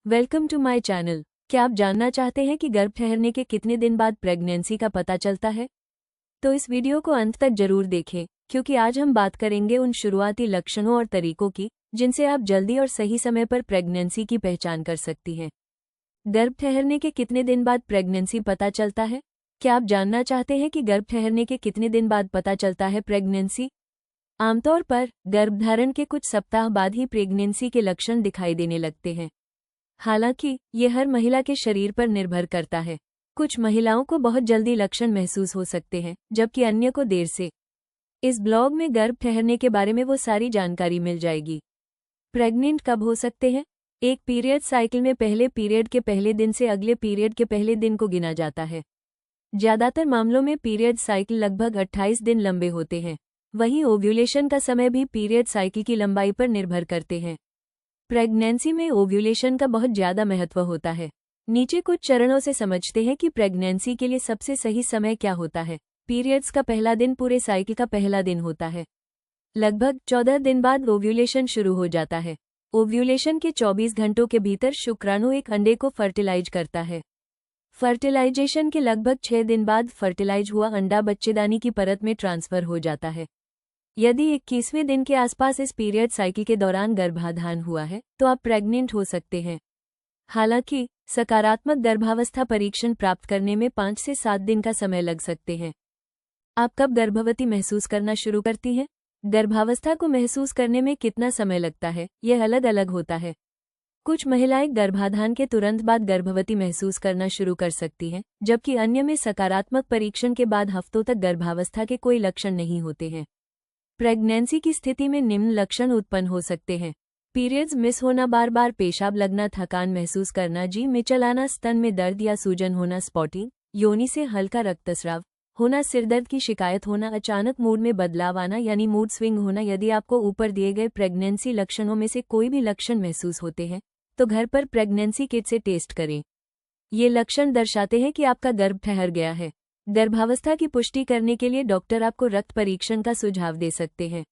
Welcome to my channel. क्या आप जानना चाहते हैं कि गर्भ ठहरने के कितने दिन बाद प्रेगनेंसी का पता चलता है? तो इस वीडियो को अंत तक जरूर देखें, क्योंकि आज हम बात करेंगे उन शुरुआती लक्षणों और तरीकों की जिनसे आप जल्दी और सही समय पर प्रेगनेंसी की पहचान कर सकती हैं। गर्भ ठहरने के कितने दिन बाद प्रेगनेंसी पता चलता है? क्या आप जानना चाहते हैं कि गर्भ ठहरने के कितने दिन बाद पता चलता है प्रेगनेंसी? आमतौर पर गर्भधारण के कुछ सप्ताह बाद ही प्रेगनेंसी के लक्षण दिखाई देने लगते हैं। हालांकि ये हर महिला के शरीर पर निर्भर करता है। कुछ महिलाओं को बहुत जल्दी लक्षण महसूस हो सकते हैं, जबकि अन्य को देर से। इस ब्लॉग में गर्भ ठहरने के बारे में वो सारी जानकारी मिल जाएगी। प्रेग्नेंट कब हो सकते हैं? एक पीरियड साइकिल में पहले पीरियड के पहले दिन से अगले पीरियड के पहले दिन को गिना जाता है। ज्यादातर मामलों में पीरियड साइकिल लगभग 28 दिन लंबे होते हैं। वहीं ओव्यूलेशन का समय भी पीरियड साइकिल की लंबाई पर निर्भर करते हैं। प्रेगनेंसी में ओव्यूलेशन का बहुत ज्यादा महत्व होता है। नीचे कुछ चरणों से समझते हैं कि प्रेगनेंसी के लिए सबसे सही समय क्या होता है। पीरियड्स का पहला दिन पूरे साइकिल का पहला दिन होता है। लगभग 14 दिन बाद ओव्यूलेशन शुरू हो जाता है। ओव्यूलेशन के 24 घंटों के भीतर शुक्राणु एक अंडे को फर्टिलाइज करता है। फर्टिलाइजेशन के लगभग 6 दिन बाद फर्टिलाइज हुआ अंडा बच्चेदानी की परत में ट्रांसफर हो जाता है। यदि 21वें दिन के आसपास इस पीरियड साइकिल के दौरान गर्भाधान हुआ है, तो आप प्रेग्नेंट हो सकते हैं। हालांकि सकारात्मक गर्भावस्था परीक्षण प्राप्त करने में 5 से 7 दिन का समय लग सकते हैं। आप कब गर्भवती महसूस करना शुरू करती हैं? गर्भावस्था को महसूस करने में कितना समय लगता है, यह अलग अलग होता है। कुछ महिलाएं गर्भाधान के तुरंत बाद गर्भवती महसूस करना शुरू कर सकती हैं, जबकि अन्य में सकारात्मक परीक्षण के बाद हफ्तों तक गर्भावस्था के कोई लक्षण नहीं होते हैं। प्रेगनेंसी की स्थिति में निम्न लक्षण उत्पन्न हो सकते हैं। पीरियड्स मिस होना, बार बार पेशाब लगना, थकान महसूस करना, जी मिचल आना, स्तन में दर्द या सूजन होना, स्पॉटिंग, योनि से हल्का रक्तस्राव होना, सिरदर्द की शिकायत होना, अचानक मूड में बदलाव आना यानी मूड स्विंग होना। यदि आपको ऊपर दिए गए प्रेगनेंसी लक्षणों में से कोई भी लक्षण महसूस होते हैं, तो घर पर प्रेगनेंसी किट से टेस्ट करें। ये लक्षण दर्शाते हैं कि आपका गर्भ ठहर गया है। गर्भावस्था की पुष्टि करने के लिए डॉक्टर आपको रक्त परीक्षण का सुझाव दे सकते हैं।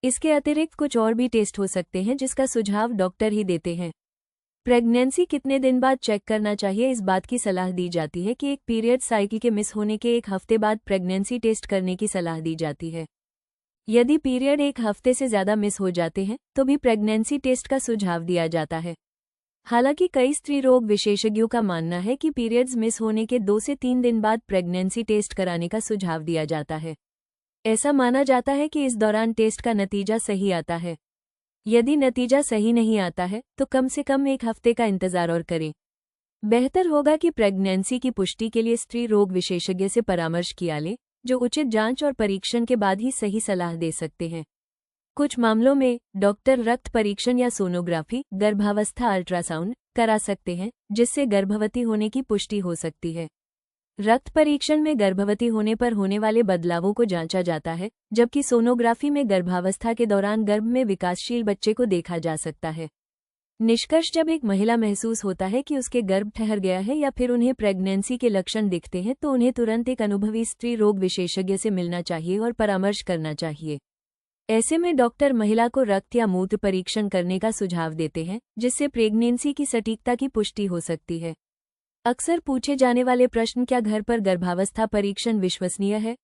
इसके अतिरिक्त कुछ और भी टेस्ट हो सकते हैं जिसका सुझाव डॉक्टर ही देते हैं। प्रेगनेंसी कितने दिन बाद चेक करना चाहिए, इस बात की सलाह दी जाती है कि एक पीरियड साइकिल के मिस होने के 1 हफ्ते बाद प्रेगनेंसी टेस्ट करने की सलाह दी जाती है। यदि पीरियड 1 हफ्ते से ज्यादा मिस हो जाते हैं, तो भी प्रेगनेंसी टेस्ट का सुझाव दिया जाता है। हालांकि कई स्त्री रोग विशेषज्ञों का मानना है कि पीरियड्स मिस होने के 2 से 3 दिन बाद प्रेगनेंसी टेस्ट कराने का सुझाव दिया जाता है। ऐसा माना जाता है कि इस दौरान टेस्ट का नतीजा सही आता है। यदि नतीजा सही नहीं आता है, तो कम से कम 1 हफ्ते का इंतजार और करें। बेहतर होगा कि प्रेगनेंसी की पुष्टि के लिए स्त्री रोग विशेषज्ञ से परामर्श किया लें, जो उचित जांच और परीक्षण के बाद ही सही सलाह दे सकते हैं। कुछ मामलों में डॉक्टर रक्त परीक्षण या सोनोग्राफी, गर्भावस्था अल्ट्रासाउंड करा सकते हैं, जिससे गर्भवती होने की पुष्टि हो सकती है। रक्त परीक्षण में गर्भवती होने पर होने वाले बदलावों को जांचा जाता है, जबकि सोनोग्राफी में गर्भावस्था के दौरान गर्भ में विकासशील बच्चे को देखा जा सकता है। निष्कर्ष, जब एक महिला महसूस होता है कि उसके गर्भ ठहर गया है या फिर उन्हें प्रेगनेंसी के लक्षण दिखते हैं, तो उन्हें तुरंत एक अनुभवी स्त्री रोग विशेषज्ञ से मिलना चाहिए और परामर्श करना चाहिए। ऐसे में डॉक्टर महिला को रक्त या मूत्र परीक्षण करने का सुझाव देते हैं, जिससे प्रेगनेंसी की सटीकता की पुष्टि हो सकती है। अक्सर पूछे जाने वाले प्रश्न, क्या घर पर गर्भावस्था परीक्षण विश्वसनीय है?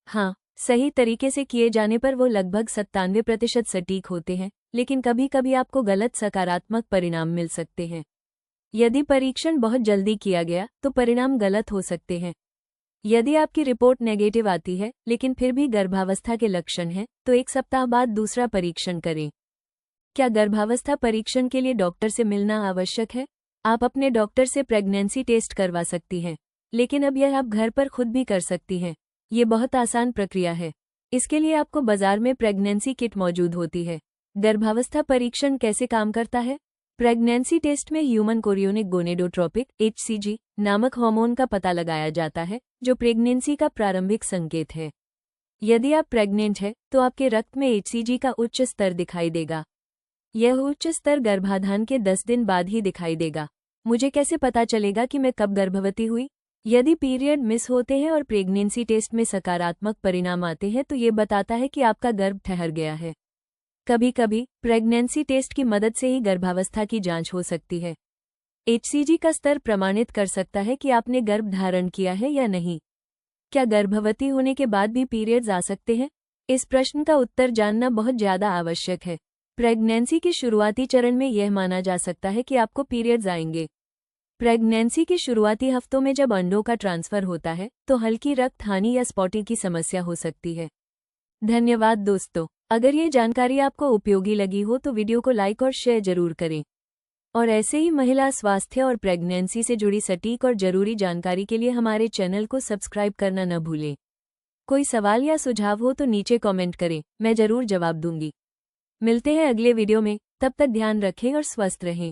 हाँ, सही तरीके से किए जाने पर वो लगभग 97% सटीक होते हैं, लेकिन कभी कभी आपको गलत सकारात्मक परिणाम मिल सकते हैं। यदि परीक्षण बहुत जल्दी किया गया, तो परिणाम गलत हो सकते हैं। यदि आपकी रिपोर्ट नेगेटिव आती है, लेकिन फिर भी गर्भावस्था के लक्षण हैं, तो 1 सप्ताह बाद दूसरा परीक्षण करें। क्या गर्भावस्था परीक्षण के लिए डॉक्टर से मिलना आवश्यक है? आप अपने डॉक्टर से प्रेगनेंसी टेस्ट करवा सकती हैं, लेकिन अब यह आप घर पर खुद भी कर सकती हैं। ये बहुत आसान प्रक्रिया है। इसके लिए आपको बाजार में प्रेगनेंसी किट मौजूद होती है। गर्भावस्था परीक्षण कैसे काम करता है? प्रेगनेंसी टेस्ट में ह्यूमन कोरियोनिक गोनेडोट्रोपिक (HCG) नामक हार्मोन का पता लगाया जाता है, जो प्रेगनेंसी का प्रारंभिक संकेत है। यदि आप प्रेग्नेंट हैं, तो आपके रक्त में HCG का उच्च स्तर दिखाई देगा। यह उच्च स्तर गर्भाधान के 10 दिन बाद ही दिखाई देगा। मुझे कैसे पता चलेगा कि मैं कब गर्भवती हुई? यदि पीरियड मिस होते हैं और प्रेगनेंसी टेस्ट में सकारात्मक परिणाम आते हैं, तो ये बताता है कि आपका गर्भ ठहर गया है। कभी कभी प्रेगनेंसी टेस्ट की मदद से ही गर्भावस्था की जांच हो सकती है। HCG का स्तर प्रमाणित कर सकता है कि आपने गर्भ धारण किया है या नहीं। क्या गर्भवती होने के बाद भी पीरियड्स आ सकते हैं? इस प्रश्न का उत्तर जानना बहुत ज़्यादा आवश्यक है। प्रेगनेंसी के शुरुआती चरण में यह माना जा सकता है कि आपको पीरियड्स आएंगे। प्रेगनेंसी के शुरुआती हफ्तों में जब अंडों का ट्रांसफर होता है तो हल्की रक्त हानि या स्पॉटिंग की समस्या हो सकती है। धन्यवाद दोस्तों। अगर ये जानकारी आपको उपयोगी लगी हो तो वीडियो को लाइक और शेयर जरूर करें। और ऐसे ही महिला स्वास्थ्य और प्रेगनेंसी से जुड़ी सटीक और जरूरी जानकारी के लिए हमारे चैनल को सब्सक्राइब करना न भूलें। कोई सवाल या सुझाव हो तो नीचे कमेंट करें, मैं जरूर जवाब दूंगी। मिलते हैं अगले वीडियो में, तब तक ध्यान रखें और स्वस्थ रहें।